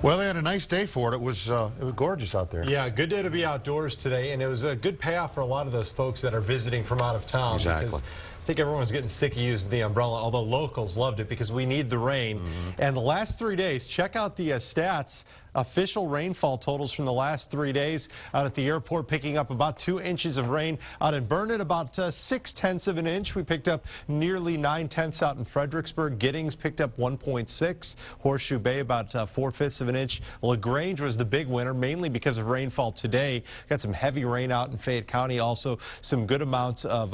Well, they had a nice day for it. It was gorgeous out there. Yeah, good day to be outdoors today, and it was a good payoff for a lot of those folks that are visiting from out of town. Exactly. Because I think everyone's getting sick of using the umbrella, although locals loved it because we need the rain. And the last 3 days, check out the stats. Official rainfall totals from the last 3 days out at the airport, picking up about 2 inches of rain. Out in Burnet, about 0.6 of an inch. We picked up nearly 0.9 out in Fredericksburg. Giddings picked up 1.6. Horseshoe Bay about 4/5 of an inch. LaGrange was the big winner, mainly because of rainfall today. Got some heavy rain out in Fayette County. Also some good amounts of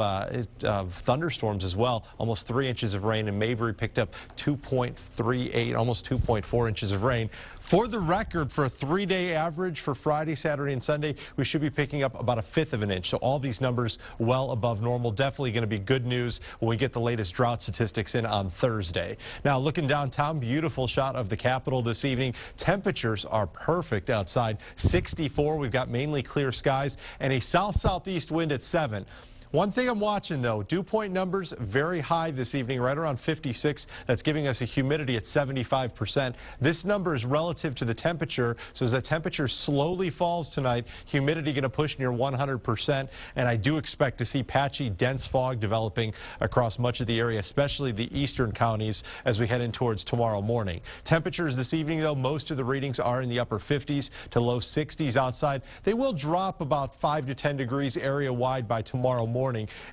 thunderstorms as well. Almost 3 inches of rain, and Mayberry picked up 2.38, almost 2.4 inches of rain. For the record, for a 3-day average for Friday, Saturday, and Sunday, we should be picking up about 1/5 of an inch. So all these numbers well above normal. Definitely going to be good news when we get the latest drought statistics in on Thursday. Now, looking downtown, beautiful shot of the Capitol this evening. Temperatures are perfect outside. 64. We've got mainly clear skies and a south-southeast wind at 7. One thing I'm watching, though, dew point numbers very high this evening, right around 56. That's giving us a humidity at 75%. This number is relative to the temperature, so as the temperature slowly falls tonight, humidity going to push near 100%, and I do expect to see patchy, dense fog developing across much of the area, especially the eastern counties as we head in towards tomorrow morning. Temperatures this evening, though, most of the readings are in the upper 50s to low 60s outside. They will drop about 5 to 10 degrees area-wide by tomorrow morning.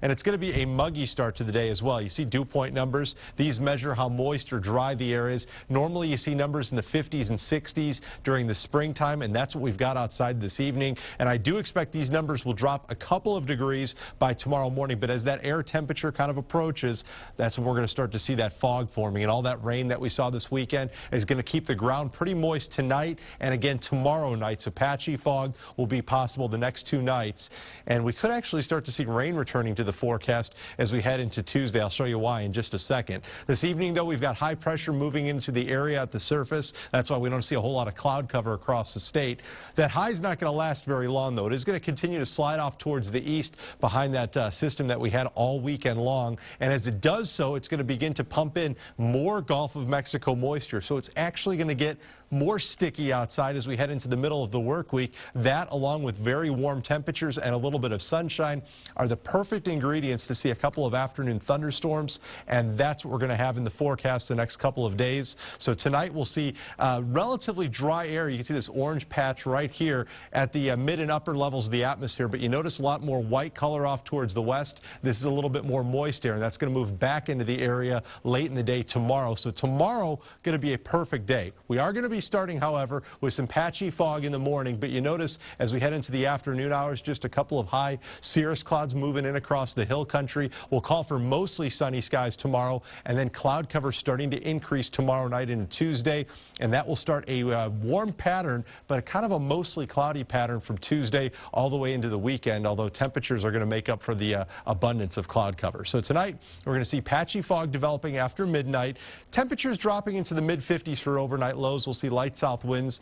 And it's going to be a muggy start to the day as well. You see dew point numbers. These measure how moist or dry the air is. Normally you see numbers in the 50s and 60s during the springtime, and that's what we've got outside this evening. And I do expect these numbers will drop a couple of degrees by tomorrow morning. But as that air temperature kind of approaches, that's when we're going to start to see that fog forming. And all that rain that we saw this weekend is going to keep the ground pretty moist tonight and again tomorrow night. So patchy fog will be possible the next 2 nights. And we could actually start to see rain returning to the forecast as we head into Tuesday. I'll show you why in just a second. This evening, though, we've got high pressure moving into the area at the surface. That's why we don't see a whole lot of cloud cover across the state. That high is not going to last very long, though. It is going to continue to slide off towards the east behind that system that we had all weekend long. And as it does so, it's going to begin to pump in more Gulf of Mexico moisture. So it's actually going to get more sticky outside as we head into the middle of the work week. That, along with very warm temperatures and a little bit of sunshine, are the perfect ingredients to see a couple of afternoon thunderstorms, and that's what we're going to have in the forecast the next couple of days. So tonight we'll see relatively dry air. You can see this orange patch right here at the mid and upper levels of the atmosphere, but you notice a lot more white color off towards the west. This is a little bit more moist air, and that's going to move back into the area late in the day tomorrow. So tomorrow going to be a perfect day. We are going to be starting, however, with some patchy fog in the morning, but you notice as we head into the afternoon hours, just a couple of high cirrus clouds moving in across the hill country. We'll call for mostly sunny skies tomorrow, and then cloud cover starting to increase tomorrow night into Tuesday, and that will start a warm pattern, but a kind of a mostly cloudy pattern from Tuesday all the way into the weekend, although temperatures are going to make up for the abundance of cloud cover. So tonight we're going to see patchy fog developing after midnight. Temperatures dropping into the mid-50s for overnight lows. We'll see light south winds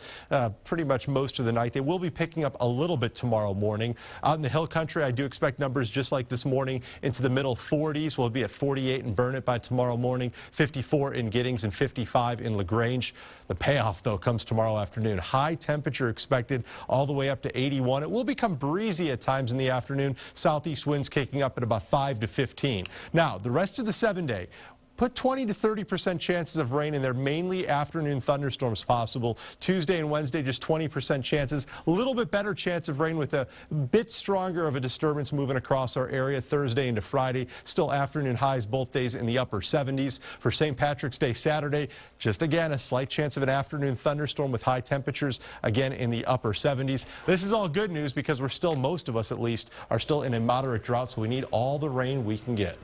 pretty much most of the night. They will be picking up a little bit tomorrow morning. Out in the hill country, I do expect numbers just like this morning into the middle 40s. We'll be at 48 in Burnet by tomorrow morning, 54 in Giddings, and 55 in LaGrange. The payoff, though, comes tomorrow afternoon. High temperature expected all the way up to 81. It will become breezy at times in the afternoon. Southeast winds kicking up at about 5 to 15. Now, the rest of the 7-day, put 20 to 30% chances of rain in there, mainly afternoon thunderstorms possible. Tuesday and Wednesday, just 20% chances. A little bit better chance of rain with a bit stronger of a disturbance moving across our area Thursday into Friday. Still afternoon highs both days in the upper 70s. For St. Patrick's Day Saturday, just again a slight chance of an afternoon thunderstorm with high temperatures again in the upper 70s. This is all good news because we're still, most of us at least, are still in a moderate drought, so we need all the rain we can get.